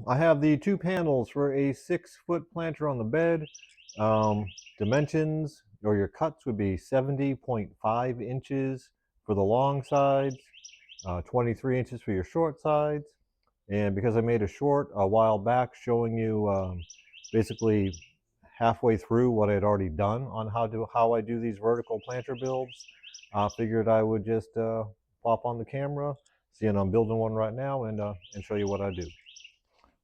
I have the two panels for a 6-foot planter on the bed. Dimensions or your cuts would be 70.5 inches for the long sides, 23 inches for your short sides. And because I made a short a while back showing you basically halfway through what I had already done on how I do these vertical planter builds, I figured I would just pop on the camera, seeing I'm building one right now, and show you what I do.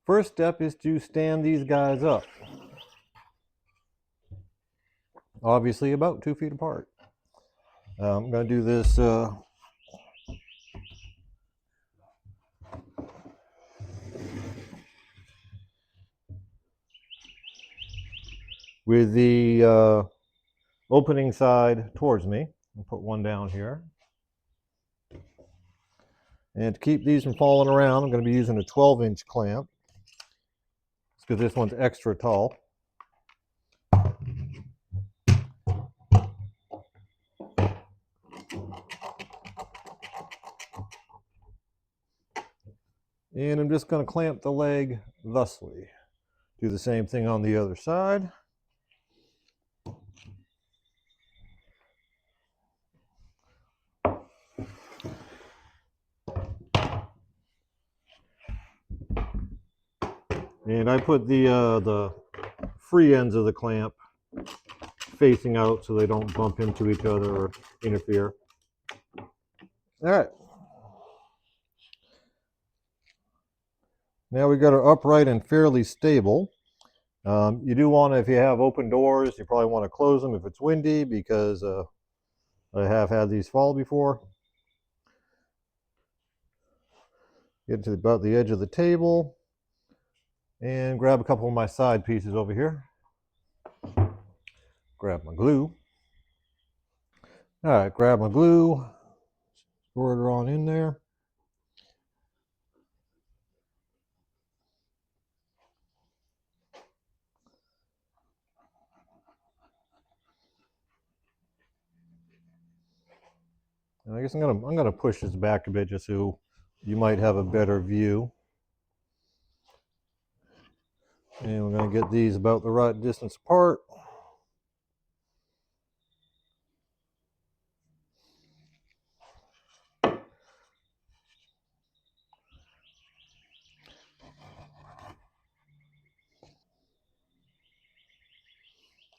First step is to stand these guys up. Obviously about 2 feet apart. I'm going to do this with the opening side towards me. I'll put one down here. And to keep these from falling around, I'm going to be using a 12-inch clamp, because this one's extra tall. And I'm just going to clamp the leg thusly. Do the same thing on the other side. And I put the free ends of the clamp facing out so they don't bump into each other or interfere. All right. Now we got it upright and fairly stable. You do want to, if you have open doors, you probably want to close them if it's windy, because I have had these fall before. Get to about the edge of the table and grab a couple of my side pieces over here. Grab my glue. All right, grab my glue, squirt it on in there. And I guess I'm gonna push this back a bit just so you might have a better view. And we're gonna get these about the right distance apart.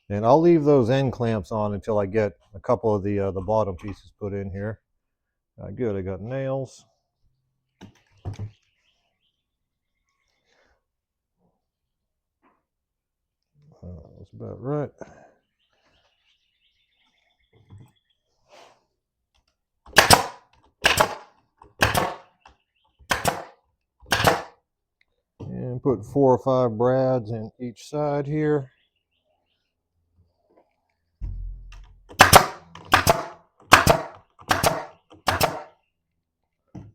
And I'll leave those end clamps on until I get a couple of the bottom pieces put in here. Good, I got nails. That's about right. And put 4 or 5 brads in each side here.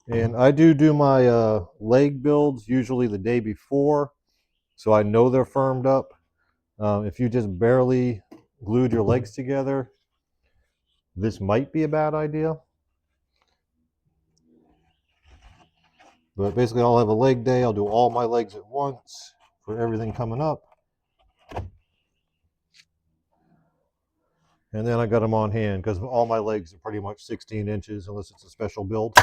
And I do my leg builds usually the day before, so I know they're firmed up. If you just barely glued your legs together, this might be a bad idea. But basically I'll have a leg day. I'll do all my legs at once for everything coming up. And then I got them on hand because all my legs are pretty much 16 inches unless it's a special build.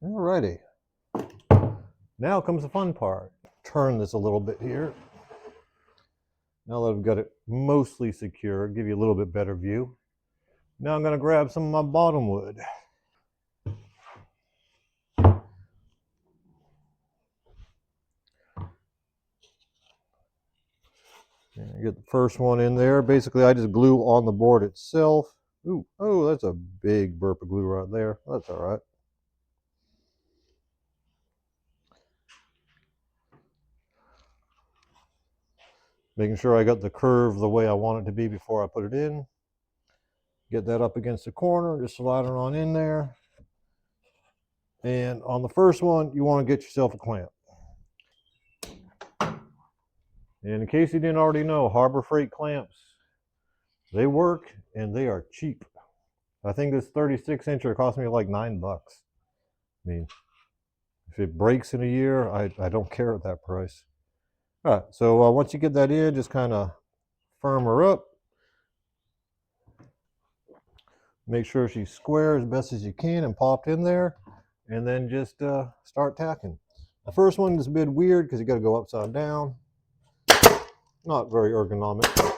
Alrighty. Now comes the fun part. Turn this a little bit here. Now that I've got it mostly secure, give you a little bit better view. Now I'm going to grab some of my bottom wood. And get the first one in there. Basically, I just glue on the board itself. Ooh, oh, that's a big burp of glue right there. That's all right. Making sure I got the curve the way I want it to be before I put it in. Get that up against the corner, just slide it on in there. And on the first one, you want to get yourself a clamp. And in case you didn't already know, Harbor Freight clamps They work and they are cheap. I think this 36 incher cost me like $9. I mean, if it breaks in a year, I don't care at that price. All right, so once you get that in, just kind of firm her up. Make sure she's square as best as you can and popped in there, and then just start tacking. The first one is a bit weird because you got to go upside down. Not very ergonomic.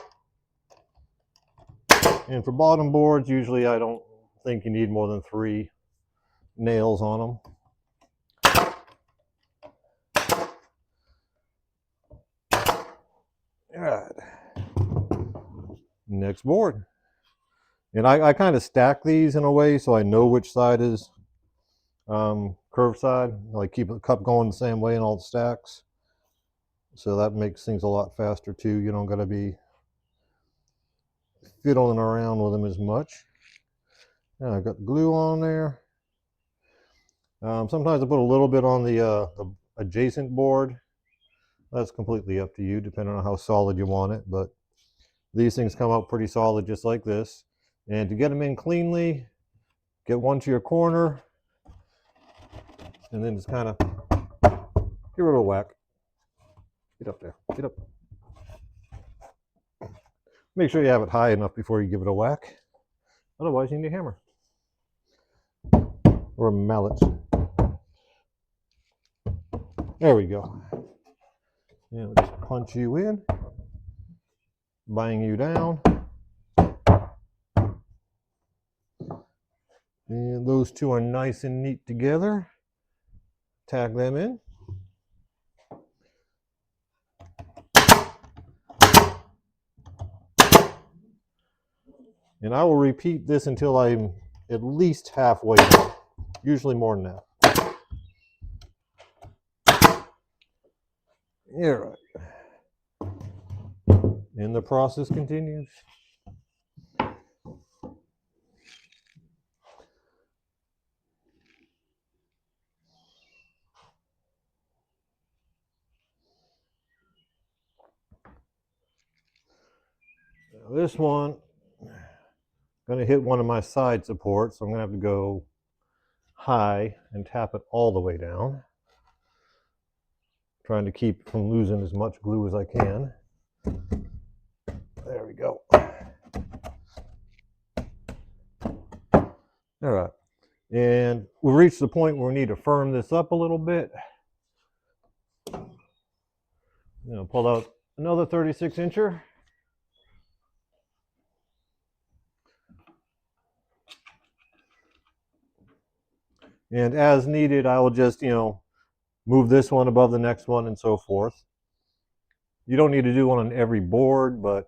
And for bottom boards, usually I don't think you need more than 3 nails on them. All right. Next board. And I kind of stack these in a way so I know which side is curved side. Like keep the cup going the same way in all the stacks. So that makes things a lot faster too. You don't got to be fiddling around with them as much. Now I've got the glue on there. Sometimes I put a little bit on the adjacent board. That's completely up to you, depending on how solid you want it. But these things come out pretty solid, just like this. And to get them in cleanly, get one to your corner, and then just kind of give it a whack. Get up there. Get up. Make sure you have it high enough before you give it a whack. Otherwise, you need a hammer or a mallet. There we go. And we'll just punch you in, bang you down. And those two are nice and neat together. Tag them in. And I will repeat this until I'm at least halfway done. Usually more than that. Yeah, right. And the process continues. Now this one, I'm going to hit one of my side supports, so I'm going to have to go high and tap it all the way down. Trying to keep from losing as much glue as I can. There we go. All right. And we've reached the point where we need to firm this up a little bit. Pull out another 36 incher. And as needed, I will just, move this one above the next one and so forth. You don't need to do one on every board, but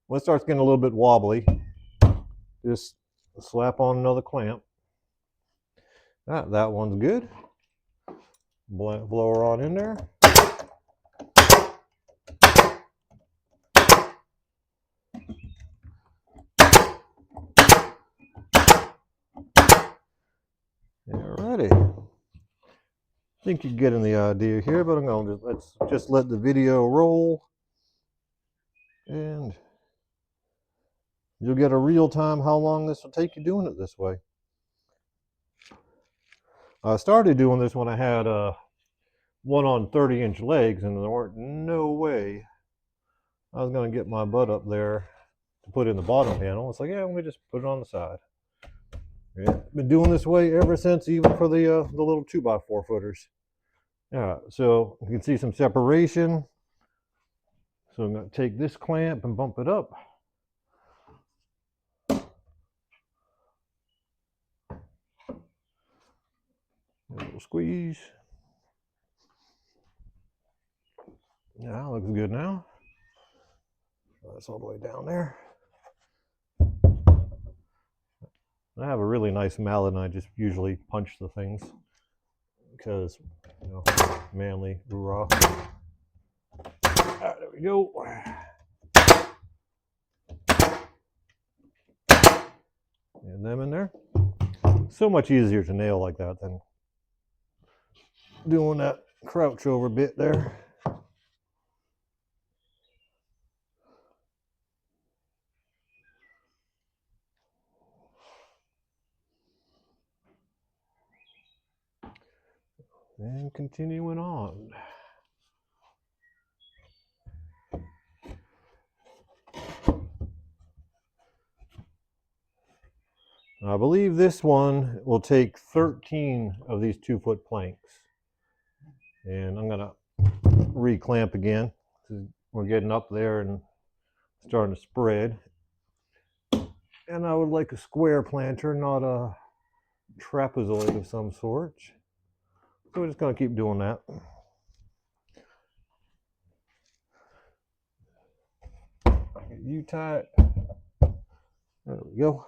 when it starts getting a little bit wobbly, just slap on another clamp. That one's good. Blow her on in there. Alrighty. I think you're getting the idea here, but I'm going to let's just let the video roll, and you'll get a real time how long this will take you doing it this way. I started doing this when I had one on 30-inch legs, and there weren't no way I was going to get my butt up there to put in the bottom panel. It's like, yeah, let me just put it on the side. Yeah, been doing this way ever since, even for the little 2x4 footers. Yeah, so you can see some separation. So I'm going to take this clamp and bump it up. A little squeeze. Yeah, looks good now. That's all the way down there. I have a really nice mallet, and I just usually punch the things because, manly, raw. There we go. And them in there. So much easier to nail like that than doing that crouch over bit there. And continuing on. I believe this one will take 13 of these 2-foot planks. And I'm going to reclamp again. We're getting up there and starting to spread. And I would like a square planter, not a trapezoid of some sort. So we're just going to keep doing that. Get you tight. There we go.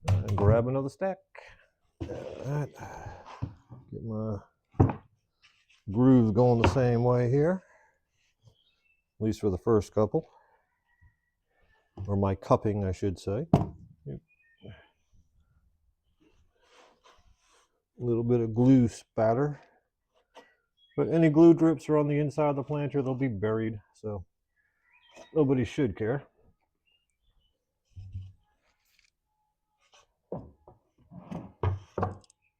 And grab another stack. Alright. Get my grooves going the same way here, at least for the first couple, or my cupping, I should say. A little bit of glue spatter, but any glue drips are on the inside of the planter, they'll be buried, so nobody should care.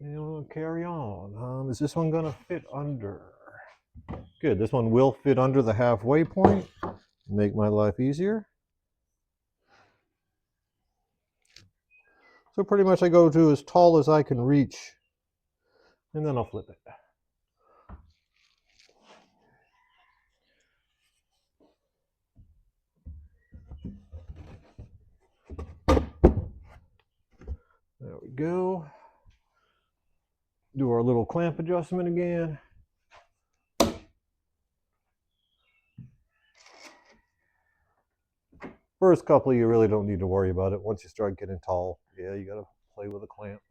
And we'll carry on. Is this one gonna fit under? Good, this one will fit under the halfway point. Make my life easier. So pretty much I go to as tall as I can reach, and then I'll flip it. There we go. Do our little clamp adjustment again. First couple, you really don't need to worry about it. Once you start getting tall, yeah, you gotta play with the clamps.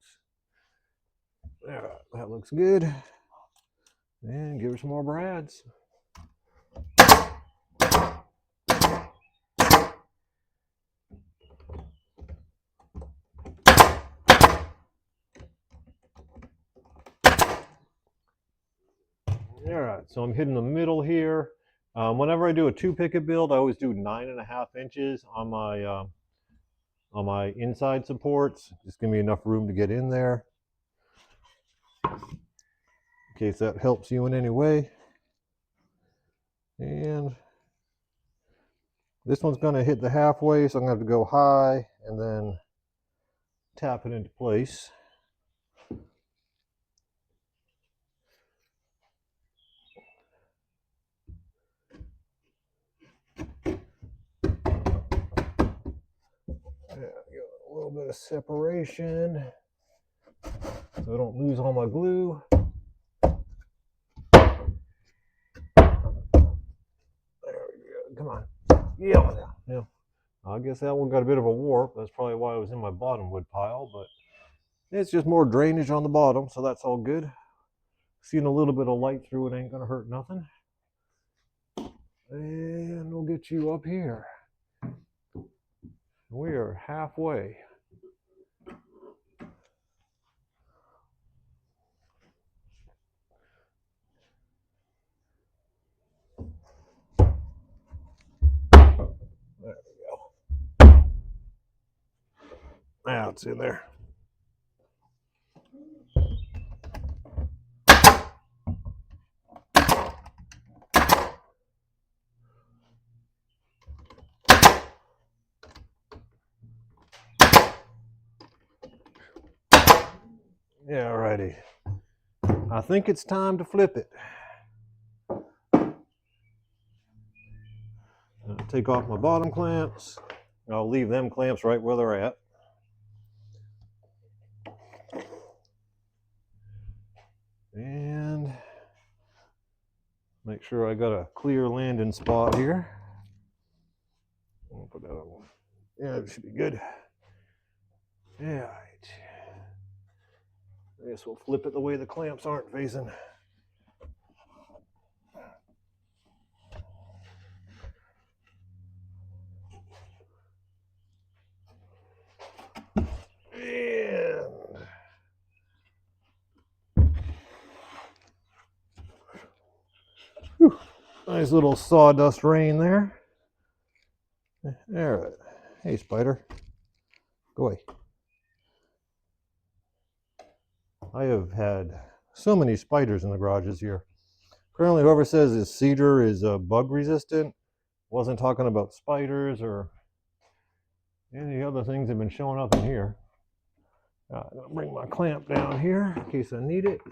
There, that looks good. And give her some more brads. All right, so I'm hitting the middle here. Whenever I do a 2-picket build, I always do 9.5 inches on my inside supports. Just give me enough room to get in there, in case that helps you in any way. And this one's going to hit the halfway, so I'm going to have to go high and then tap it into place. There we go. A little bit of separation so I don't lose all my glue. There we go. Come on. Yeah. I guess that one got a bit of a warp. That's probably why it was in my bottom wood pile, but it's just more drainage on the bottom, so that's all good. Seeing a little bit of light through it ain't gonna hurt nothing. And we'll get you up here. We are halfway. There we go. Now it's in there. Yeah, alrighty. I think it's time to flip it. I'll take off my bottom clamps. I'll leave them clamps right where they're at. And make sure I got a clear landing spot here. I'll put that on. Yeah, it should be good. Yeah, right. I guess we'll flip it the way the clamps aren't facing. And whew. Nice little sawdust rain there. There. Hey, spider. Go away. I have had so many spiders in the garage this year. Apparently, whoever says this cedar is bug resistant wasn't talking about spiders or any other things that have been showing up in here. I'm going to bring my clamp down here in case I need it.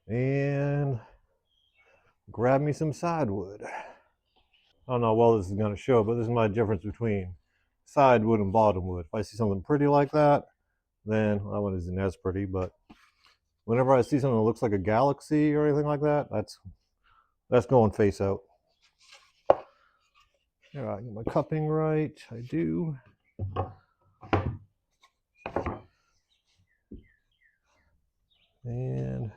And grab me some sidewood. I don't know how well this is going to show, but this is my difference between sidewood and bottomwood. If I see something pretty like that, then that one isn't as pretty, but whenever I see something that looks like a galaxy or anything like that, that's going face out. All right, get my cupping right. I do. And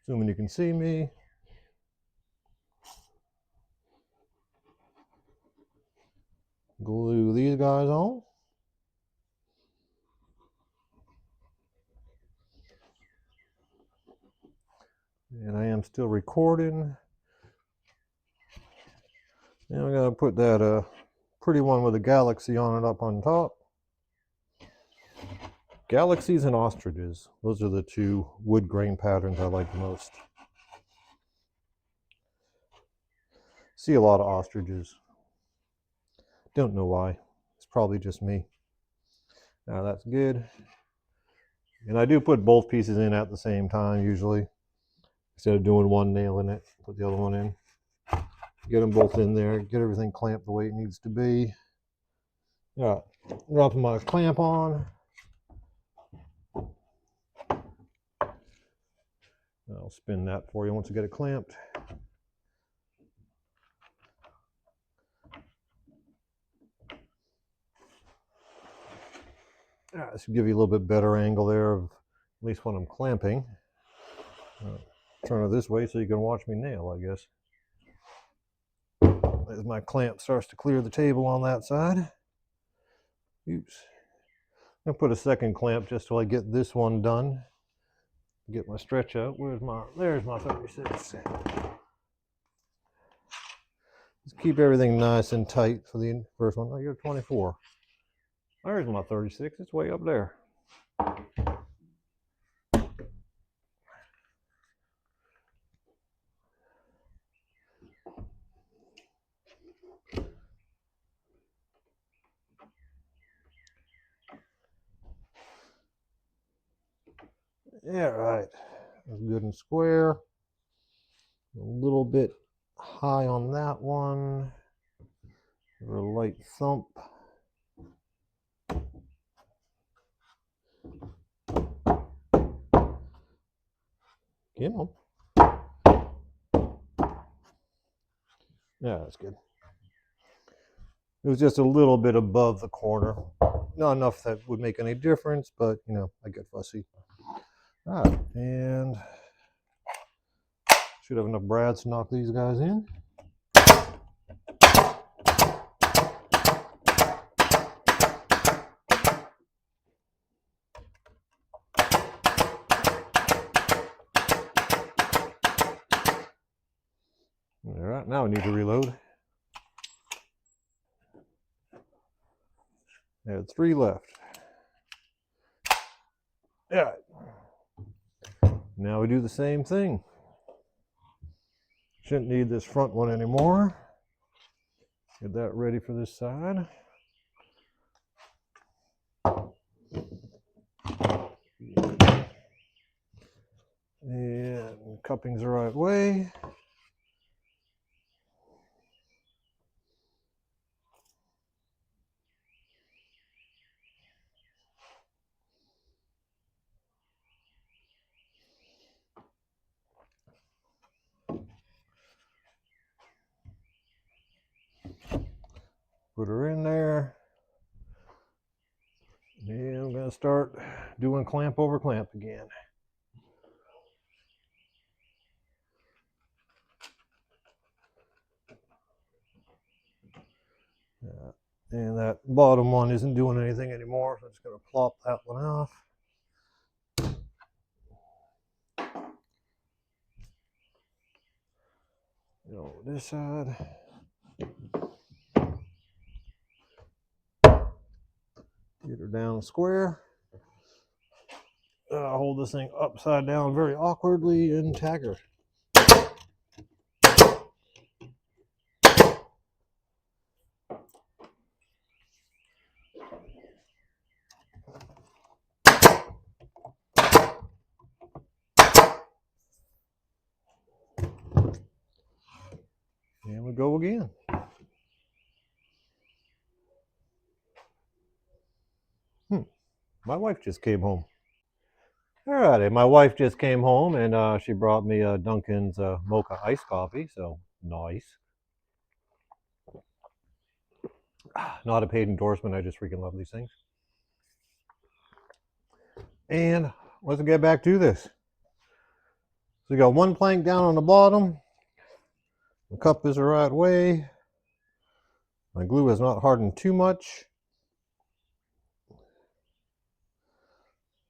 assuming you can see me. Glue these guys on. And I am still recording. And I'm going to put that pretty one with a galaxy on it up on top. Galaxies and ostriches. Those are the two wood grain patterns I like the most. See a lot of ostriches. Don't know why. It's probably just me. Now that's good. And I do put both pieces in at the same time usually. Instead of doing one nail in it, put the other one in. Get them both in there, get everything clamped the way it needs to be. Yeah, dropping my clamp on. I'll spin that for you once you get it clamped. This will give you a little bit better angle there of at least when I'm clamping. Turn it this way so you can watch me nail, I guess. As my clamp starts to clear the table on that side. Oops. I'm going to put a second clamp just till I get this one done. Get my stretch out. There's my 36. Just keep everything nice and tight for the first one. Oh, you're 24. There's my 36. It's way up there. Yeah, right. That's good and square. A little bit high on that one. A light thump. Get them. Yeah, that's good. It was just a little bit above the corner. Not enough that would make any difference, but you know, I get fussy. All right, and should have enough brads to knock these guys in. All right, now we need to reload. I had 3 left. Yeah. Now we do the same thing. Shouldn't need this front one anymore. Get that ready for this side. And cupping's the right way. Put her in there. And I'm going to start doing clamp over clamp again. And that bottom one isn't doing anything anymore, so I'm just going to plop that one off. This side. Get her down square. Hold this thing upside down very awkwardly and tag her. And we go again. My wife just came home. Alrighty, my wife just came home and she brought me Dunkin's mocha iced coffee, so nice. Not a paid endorsement, I just freaking love these things. And let's get back to this. So we got one plank down on the bottom. The cup is the right way. My glue has not hardened too much.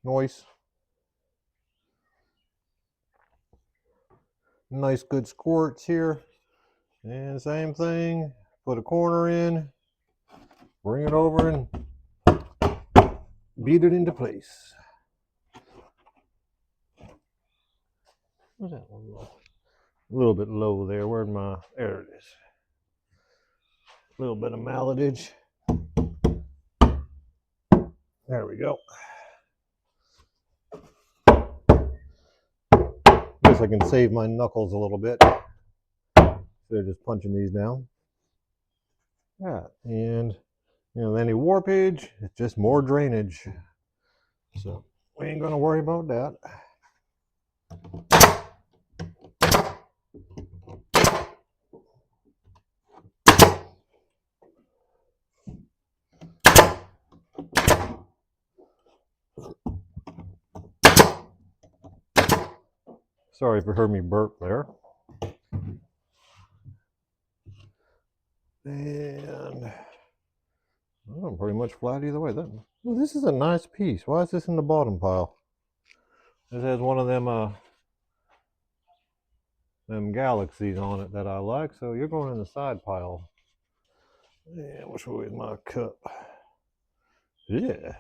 Nice. Nice good squirts here. And same thing. Put a corner in. Bring it over and beat it into place. Where's that one low? A little bit low there. Where'd my... There it is. A little bit of malletage. There we go. Guess I can save my knuckles a little bit instead of just punching these down. Yeah, and any warpage, it's just more drainage. So we ain't gonna worry about that. Sorry if you heard me burp there. And I'm pretty much flat either way. This is a nice piece. Why is this in the bottom pile? This has one of them galaxies on it that I like, so you're going in the side pile. Yeah, which way is my cup? Yeah.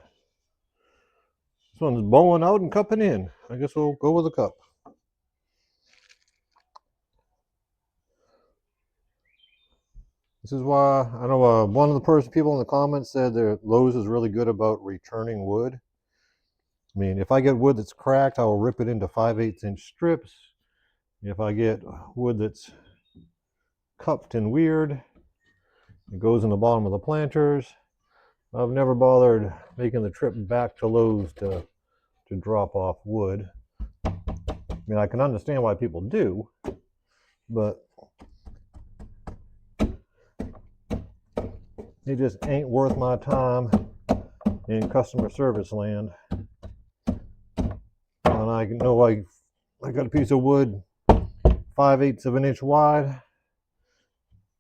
This one's bowing out and cupping in. I guess we'll go with the cup. This is why I know one of the people in the comments said that Lowe's is really good about returning wood. I mean, if I get wood that's cracked, I will rip it into 5/8 inch strips. If I get wood that's cupped and weird, it goes in the bottom of the planters. I've never bothered making the trip back to Lowe's to drop off wood. I mean, I can understand why people do, but it just ain't worth my time in customer service land. And I know I got a piece of wood 5/8 of an inch wide.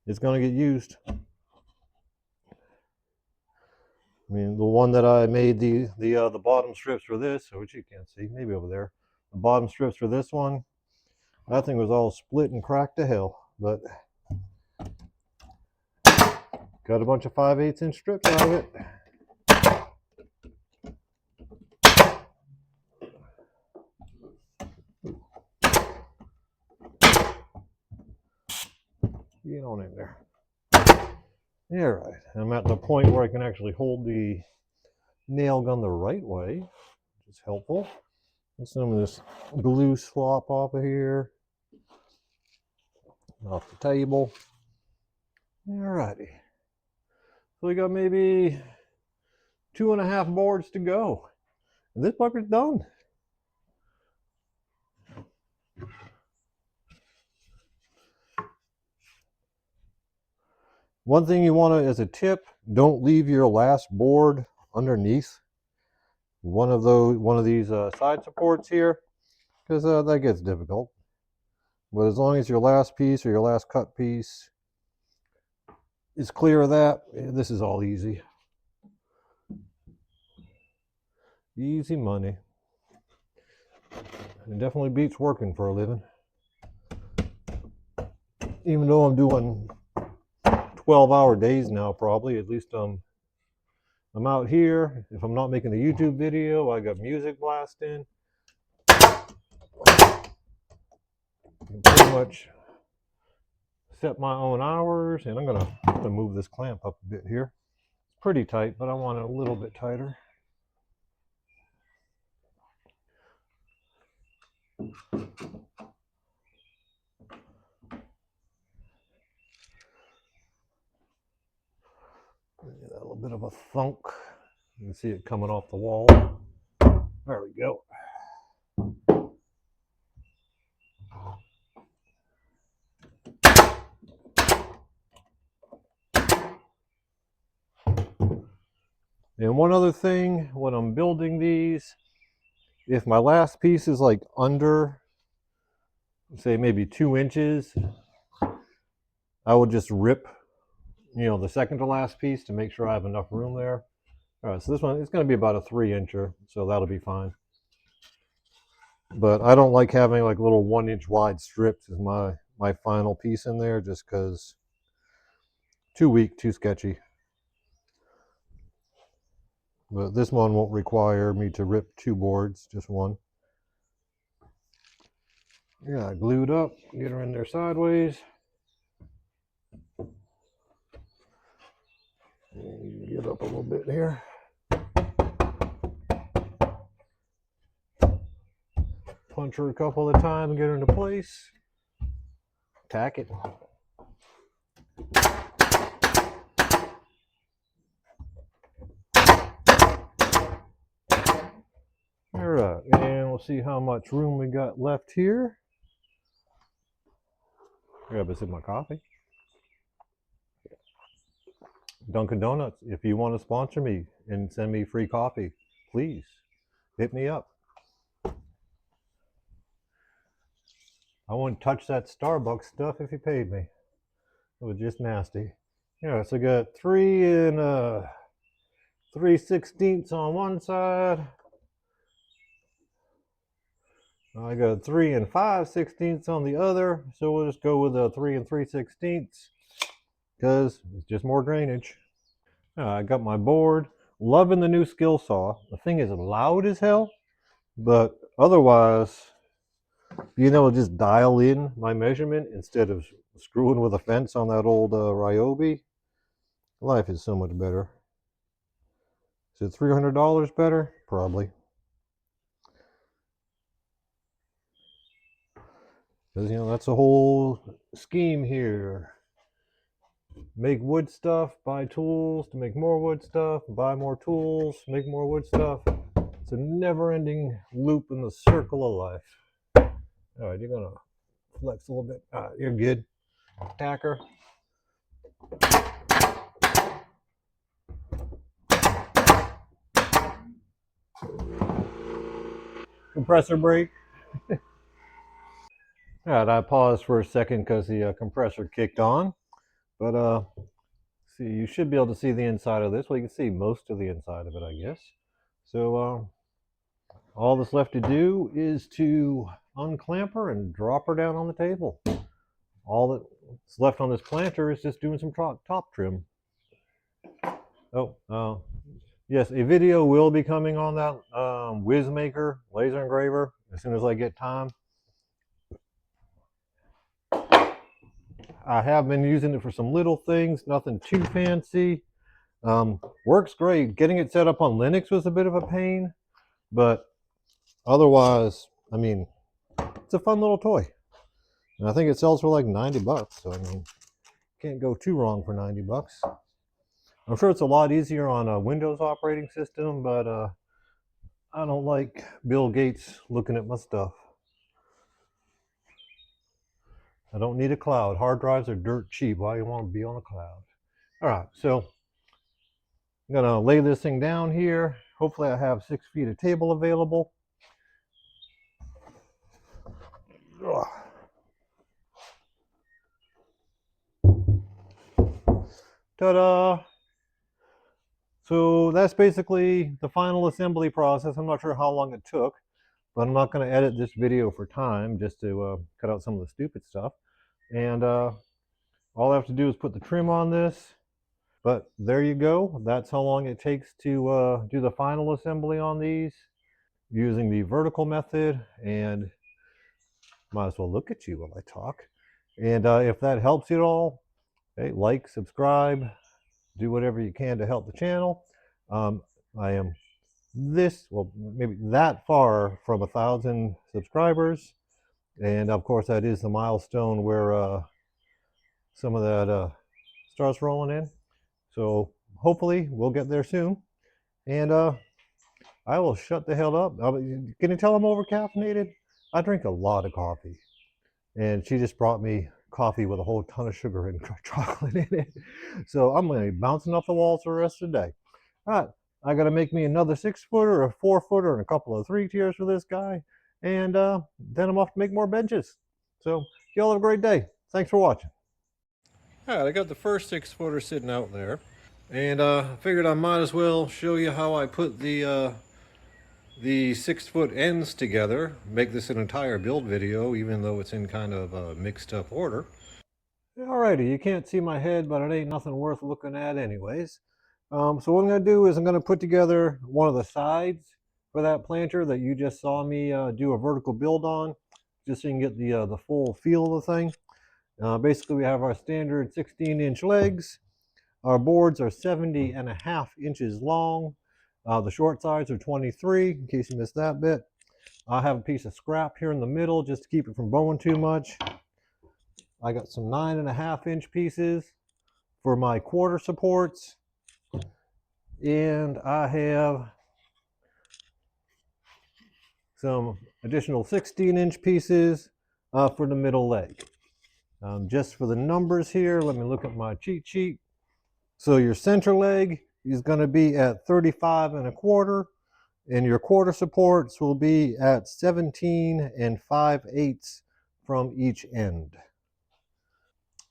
It's going to get used. I mean, the one that I made the bottom strips for this, which you can't see, maybe over there. The bottom strips for this one, that thing was all split and cracked to hell, but got a bunch of 5/8 inch strips out of it. Get on in there. Yeah, right. I'm at the point where I can actually hold the nail gun the right way, which is helpful. And some of this glue slop off of here, off the table. Alrighty. So we got maybe 2.5 boards to go. And this fucker's done. One thing you want to, as a tip, don't leave your last board underneath one of these side supports here, because that gets difficult. But as long as your last piece or your last cut piece is clear of that, this is all easy. Easy money. And it definitely beats working for a living. even though I'm doing 12-hour days now, probably. At least I'm out here. If I'm not making a YouTube video, I got music blasting. Pretty much set my own hours, and I'm gonna move this clamp up a bit here. It's pretty tight, but I want it a little bit tighter. Get a little bit of a thunk. You can see it coming off the wall. There we go. And one other thing, when I'm building these, if my last piece is like under, say maybe 2 inches, I would just rip, the second to last piece to make sure I have enough room there. All right, so this one, it's going to be about a 3-incher, so that'll be fine. But I don't like having like little 1-inch wide strips as my final piece in there, just because too weak, too sketchy. But this one won't require me to rip 2 boards, just one. Yeah, glued up, get her in there sideways. Get up a little bit here. Punch her a couple of times, get her into place. Tack it. All right, and we'll see how much room we got left here. Grab a sip of my coffee. Dunkin' Donuts, if you want to sponsor me and send me free coffee, please hit me up. I wouldn't touch that Starbucks stuff if you paid me. It was just nasty. Yeah, so I got 3 3/16 on one side. I got 3 5/16 on the other. So we'll just go with a 3 3/16 because it's just more drainage. I got my board. Loving the new Skil saw. The thing is loud as hell, but otherwise, being able to just dial in my measurement instead of screwing with a fence on that old Ryobi, life is so much better. Is it $300 better? Probably. Because, that's the whole scheme here. Make wood stuff, buy tools to make more wood stuff, buy more tools, make more wood stuff. It's a never-ending loop in the circle of life. All right, you're gonna flex a little bit. All right, you're good. Tacker. Compressor brake. All right, I paused for a second because the compressor kicked on. But see, you should be able to see the inside of this. Well, you can see most of the inside of it, I guess. So all that's left to do is to unclamp her and drop her down on the table. All that's left on this planter is just doing some top trim. Oh, yes, a video will be coming on that WizMaker laser engraver as soon as I get time. I have been using it for some little things, nothing too fancy. Works great. Getting it set up on Linux was a bit of a pain, but otherwise, I mean, it's a fun little toy. And I think it sells for like 90 bucks. So, I mean, can't go too wrong for 90 bucks. I'm sure it's a lot easier on a Windows operating system, but I don't like Bill Gates looking at my stuff. I don't need a cloud. Hard drives are dirt cheap. Why do you want to be on a cloud? All right, so I'm gonna lay this thing down here. Hopefully I have 6 feet of table available. Ugh. Ta-da! So that's basically the final assembly process. I'm not sure how long it took, but I'm not going to edit this video for time, just to cut out some of the stupid stuff. And All I have to do is put the trim on this. But there you go. That's how long it takes to do the final assembly on these using the vertical method. And might as well look at you while I talk. And if that helps you at all, hey, like, subscribe, do whatever you can to help the channel. I am well, maybe that far from 1,000 subscribers. And of course, that is the milestone where some of that starts rolling in. So hopefully we'll get there soon. And I will shut the hell up. Can you tell I'm over-caffeinated? I drink a lot of coffee. And she just brought me coffee with a whole ton of sugar and chocolate in it. So I'm going to be bouncing off the walls for the rest of the day. All right, I got to make me another 6-footer, a 4-footer, and a couple of 3 tiers for this guy. And then I'm off to make more benches. So y'all have a great day. Thanks for watching. All right, I got the first 6-footer sitting out there. And figured I might as well show you how I put the 6-foot ends together, make this an entire build video, even though it's in kind of a mixed up order. Alrighty, you can't see my head, but it ain't nothing worth looking at anyways. So what I'm going to do is I'm going to put together one of the sides for that planter that you just saw me do a vertical build on, just so you can get the full feel of the thing. Basically, we have our standard 16-inch legs. Our boards are 70.5 inches long. The short sides are 23, in case you missed that bit. I have a piece of scrap here in the middle just to keep it from bowing too much. I got some 9.5-inch pieces for my quarter supports. And I have some additional 16-inch pieces for the middle leg. Just for the numbers here, let me look at my cheat sheet. So your center leg is going to be at 35.25, and your quarter supports will be at 17 5/8 from each end.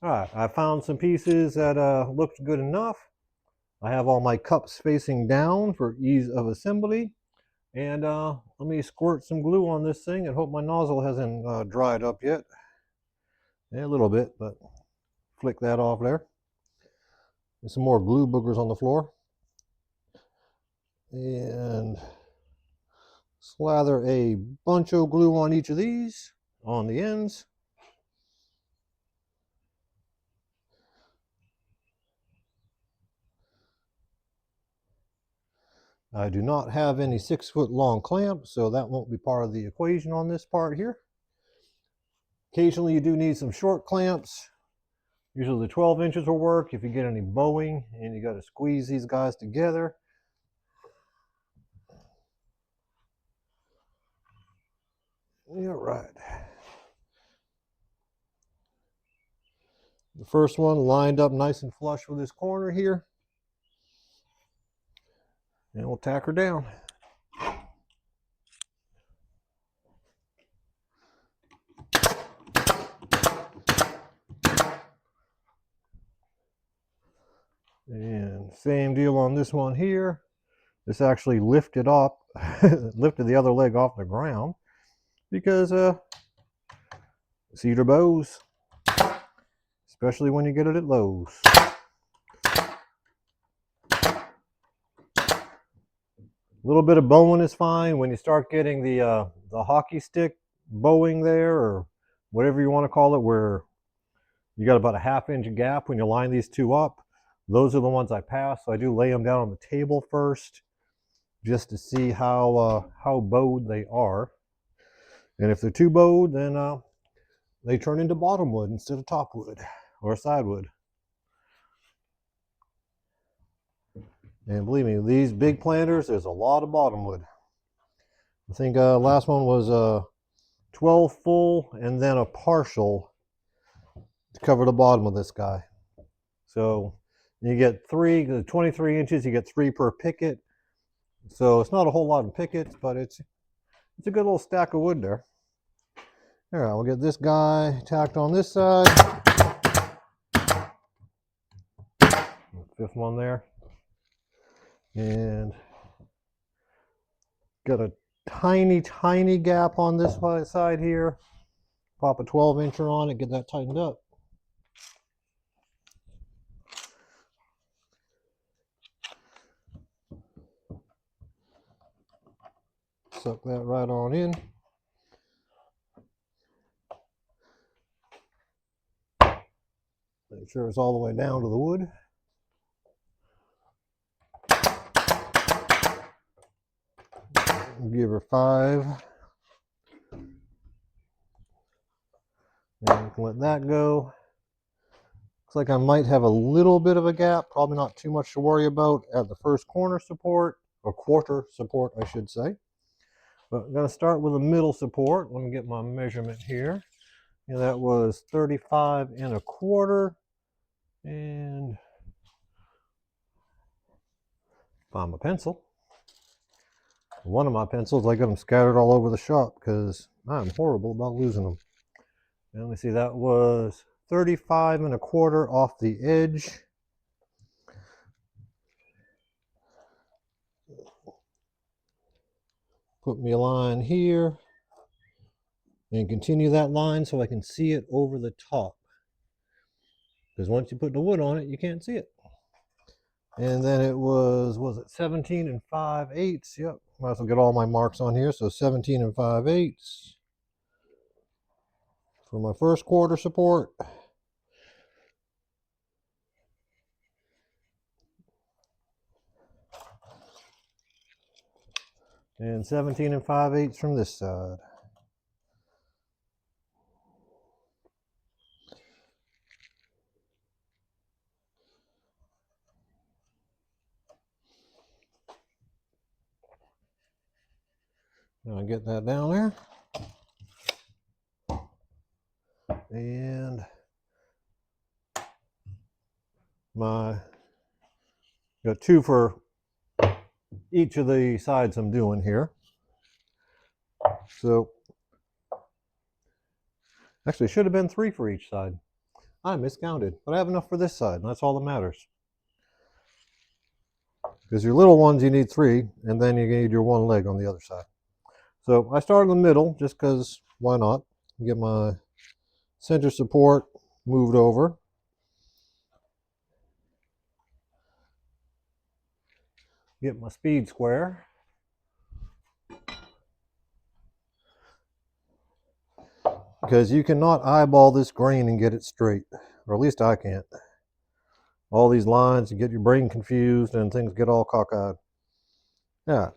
All right, I found some pieces that looked good enough. I have all my cups facing down for ease of assembly. And let me squirt some glue on this thing and hope my nozzle hasn't dried up yet. Yeah, a little bit, but flick that off there. There's some more glue boogers on the floor. And slather a bunch of glue on each of these, on the ends. I do not have any 6-foot long clamps, so that won't be part of the equation on this part here. Occasionally you do need some short clamps. Usually the 12 inches will work if you get any bowing and you got to squeeze these guys together. All right. The first one lined up nice and flush with this corner here. And we'll tack her down. And same deal on this one here. This actually lifted up, lifted the other leg off the ground because Cedar bows, especially when you get it at Lowe's. A little bit of bowing is fine. When you start getting the hockey stick bowing there, or whatever you want to call it, where you got about a 1/2 inch gap when you line these two up, those are the ones I pass. So I do lay them down on the table first, just to see how bowed they are. And if they're too bowed, then they turn into bottom wood instead of top wood or side wood. And believe me, these big planters, there's a lot of bottom wood. I think last one was 12 full and then a partial to cover the bottom of this guy. So you get 23 inches, you get 3 per picket. So it's not a whole lot of pickets, but it's a good little stack of wood there. All right, we'll get this guy tacked on this side. 5th one there. And got a tiny gap on this side here. Pop a 12-incher on it, get that tightened up. Suck that right on in. Make sure it's all the way down to the wood. Give her 5. And we can let that go. Looks like I might have a little bit of a gap, probably not too much to worry about at the first corner support, or quarter support, I should say. But I'm going to start with a middle support. Let me get my measurement here. And that was 35 1/4. And find my pencil. One of my pencils, I got them scattered all over the shop because I'm horrible about losing them. And let me see, that was 35 1/4 off the edge. Put me a line here and continue that line so I can see it over the top. Because once you put the wood on it, you can't see it. And then it was it 17 5/8? Yep, might as well get all my marks on here. So 17 5/8 for my first quarter support. And 17 5/8 from this side. Now I get that down there. And got 2 for each of the sides I'm doing here. So actually should have been 3 for each side. I miscounted, but I have enough for this side, and that's all that matters. Because your little ones, you need 3, and then you need your 1 leg on the other side. So I start in the middle, just because, why not? Get my center support moved over. Get my speed square. Because you cannot eyeball this grain and get it straight, or at least I can't. All these lines, you get your brain confused and things get all cockeyed. Yeah,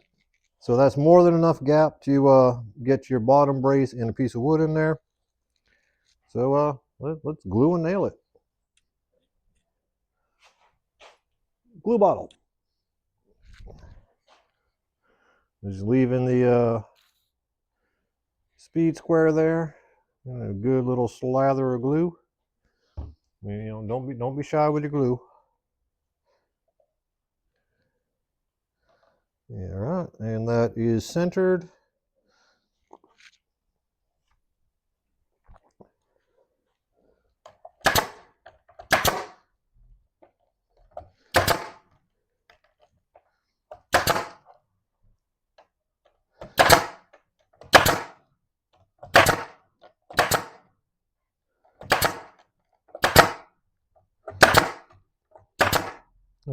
so that's more than enough gap to get your bottom brace and a piece of wood in there. So let's glue and nail it. Glue bottle. Just leaving the speed square there, and a good little slather of glue. You know, don't be shy with your glue. Yeah, right, and that is centered.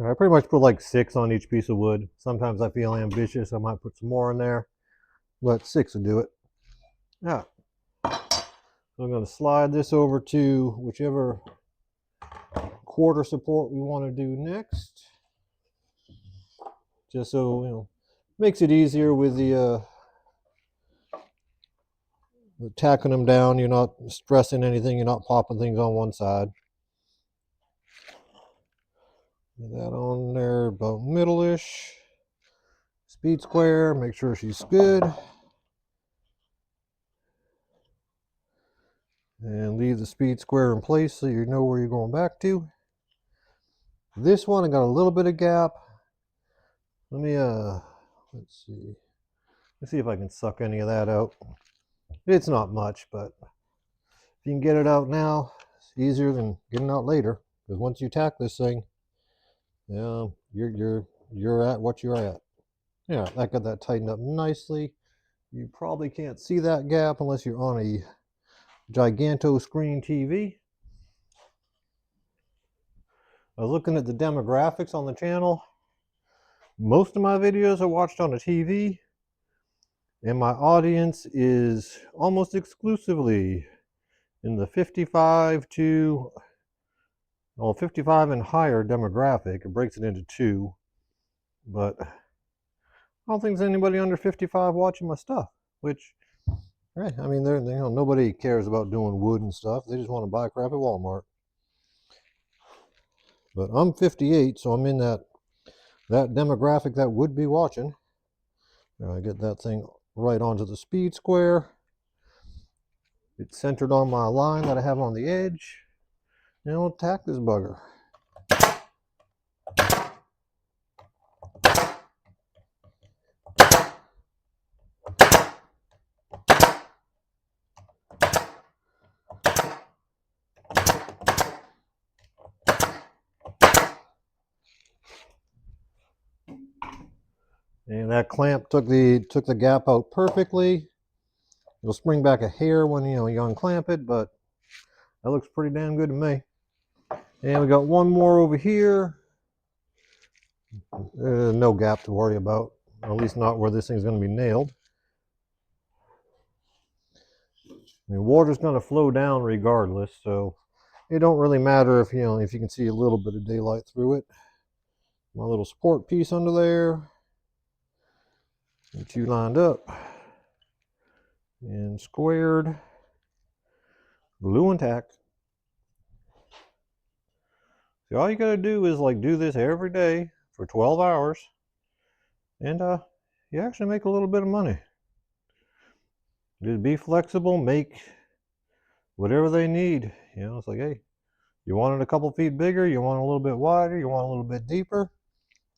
I pretty much put like 6 on each piece of wood. Sometimes I feel ambitious, I might put some more in there, but 6 will do it. Yeah. So I'm going to slide this over to whichever quarter support we want to do next. Just so, you know, makes it easier with the tacking them down. You're not stressing anything, you're not popping things on one side. Get that on there about middle-ish. Speed square, make sure she's good. And leave the speed square in place so you know where you're going back to. This one, I got a little bit of gap. Let me, let's see. Let's see if I can suck any of that out. It's not much, but if you can get it out now, it's easier than getting out later. Because once you tack this thing, you're at what you're at. Yeah, I got that tightened up nicely. You probably can't see that gap unless you're on a giganto screen TV. I was looking at the demographics on the channel. Most of my videos are watched on a TV. And my audience is almost exclusively in the 55 and higher demographic. It breaks it into two, but I don't think there's anybody under 55 watching my stuff, which, right, I mean, nobody cares about doing wood and stuff. They just want to buy crap at Walmart. But I'm 58, so I'm in that demographic that would be watching. I get that thing right onto the speed square. It's centered on my line that I have on the edge. And we'll tack this bugger. And that clamp took the gap out perfectly. It'll spring back a hair when you unclamp it, but that looks pretty damn good to me. And we got one more over here. No gap to worry about, at least not where this thing's going to be nailed. I mean, water's going to flow down regardless, so it don't really matter if if you can see a little bit of daylight through it. My little support piece under there. Get you lined up and squared. Glue and tack. So all you got to do is do this every day for 12 hours, and you actually make a little bit of money. Just be flexible, make whatever they need. It's like, hey, you want it a couple feet bigger, you want it a little bit wider, you want it a little bit deeper.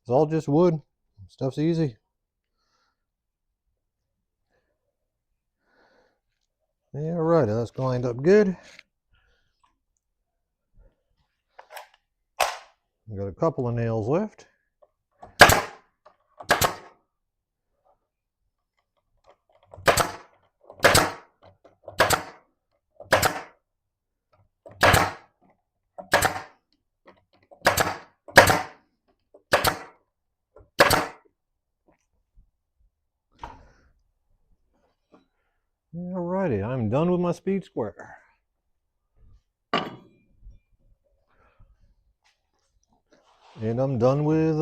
It's all just wood. Stuff's easy. Yeah, right, that's lined up good. I've got a couple of nails left. Alrighty, I'm done with my speed square. And I'm done with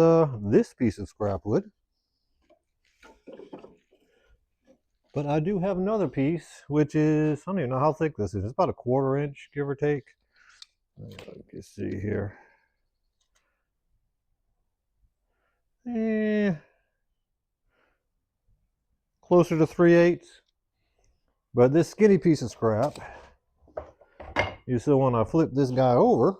this piece of scrap wood. But I do have another piece, which is, I don't even know how thick this is. It's about a 1/4 inch, give or take. Let's see here. Closer to 3/8. But this skinny piece of scrap, you see when I flip this guy over,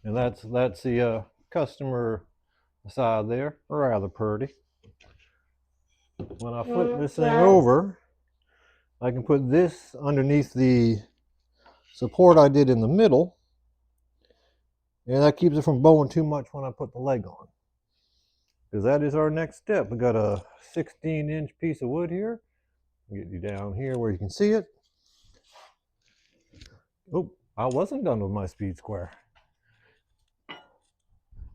and that's the customer side there, rather pretty. When I flip this thing over, I can put this underneath the support I did in the middle, and that keeps it from bowing too much when I put the leg on. Because that is our next step. We got a 16-inch piece of wood here. I'll get you down here where you can see it. Oh, I wasn't done with my speed square.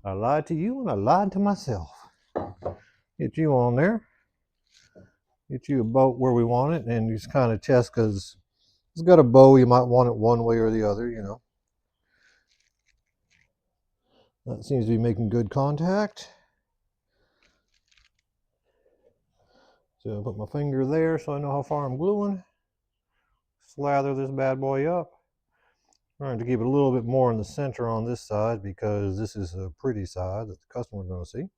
I lied to you and I lied to myself. Get you on there. Get you about where we want it, and just kind of test, because it's got a bow. You might want it one way or the other, That seems to be making good contact. So I'll put my finger there so I know how far I'm gluing. Slather this bad boy up. I'm trying to keep it a little bit more in the center on this side, because this is a pretty side that the customer's going to see.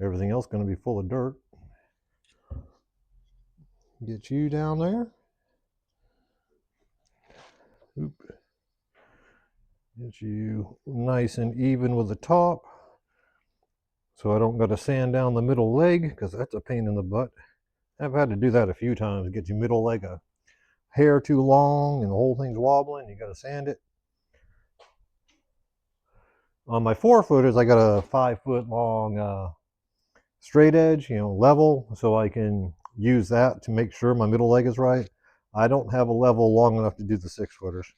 Everything else is going to be full of dirt. Get you down there. Oop. Get you nice and even with the top, so I don't got to sand down the middle leg, because that's a pain in the butt. I've had to do that a few times. Get your middle leg a hair too long and the whole thing's wobbling. You got to sand it. On my 4-footers, I got a 5-foot long straight edge, level, so I can use that to make sure my middle leg is right. I don't have a level long enough to do the 6-footers.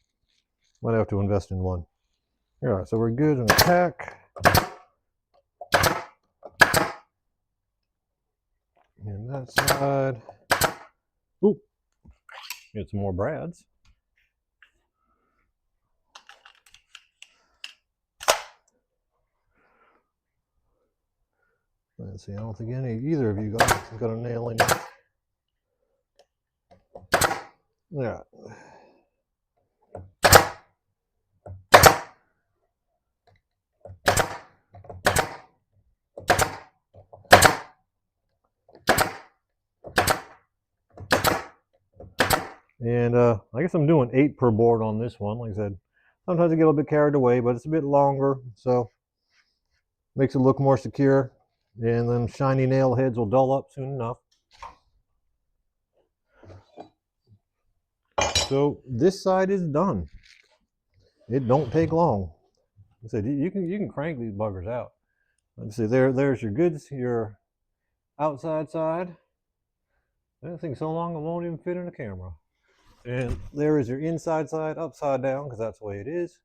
Might have to invest in one. All right, so we're good in attack. that side. Oop, get some more brads. Let's see, I don't think either of you guys has got a nail in it. Yeah. And I guess I'm doing 8 per board on this one. Like I said, sometimes I get a little bit carried away, but it's a bit longer, so makes it look more secure. And then shiny nail heads will dull up soon enough. So this side is done. It don't take long. I said you can crank these buggers out. Let's see, there's your goods, your outside side. That thing's so long it won't even fit in the camera. And there is your inside side upside down, because that's the way it is.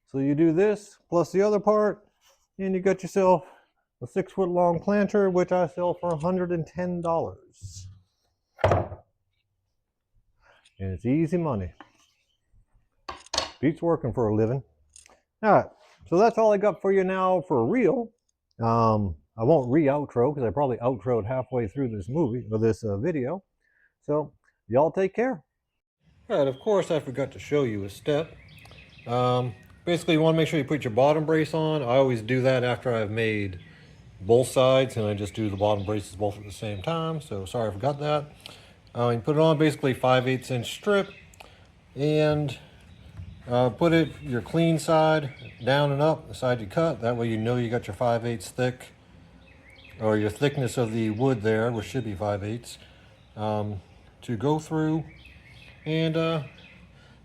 So you do this plus the other part, and you got yourself a 6-foot long planter, which I sell for $110. And it's easy money. Beats working for a living. All right, so that's all I got for you now for real. I won't re-outro because I probably outroed halfway through this movie or this video. So y'all take care. All right, of course I forgot to show you a step. Basically you want to make sure you put your bottom brace on. I always do that after I've made both sides, and I just do the bottom braces both at the same time. So sorry I forgot that. You put it on basically 5/8 inch strip, and put it your clean side down and up, the side you cut. That way you know you got your 5/8 thick, or your thickness of the wood there, which should be 5/8, to go through. And if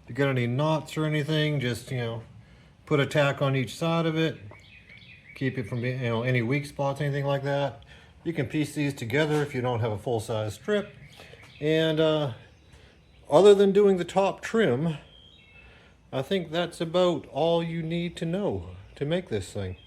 you got any knots or anything, just put a tack on each side of it. Keep it from being any weak spots, anything like that. You can piece these together if you don't have a full-size strip. And other than doing the top trim, I think that's about all you need to know to make this thing.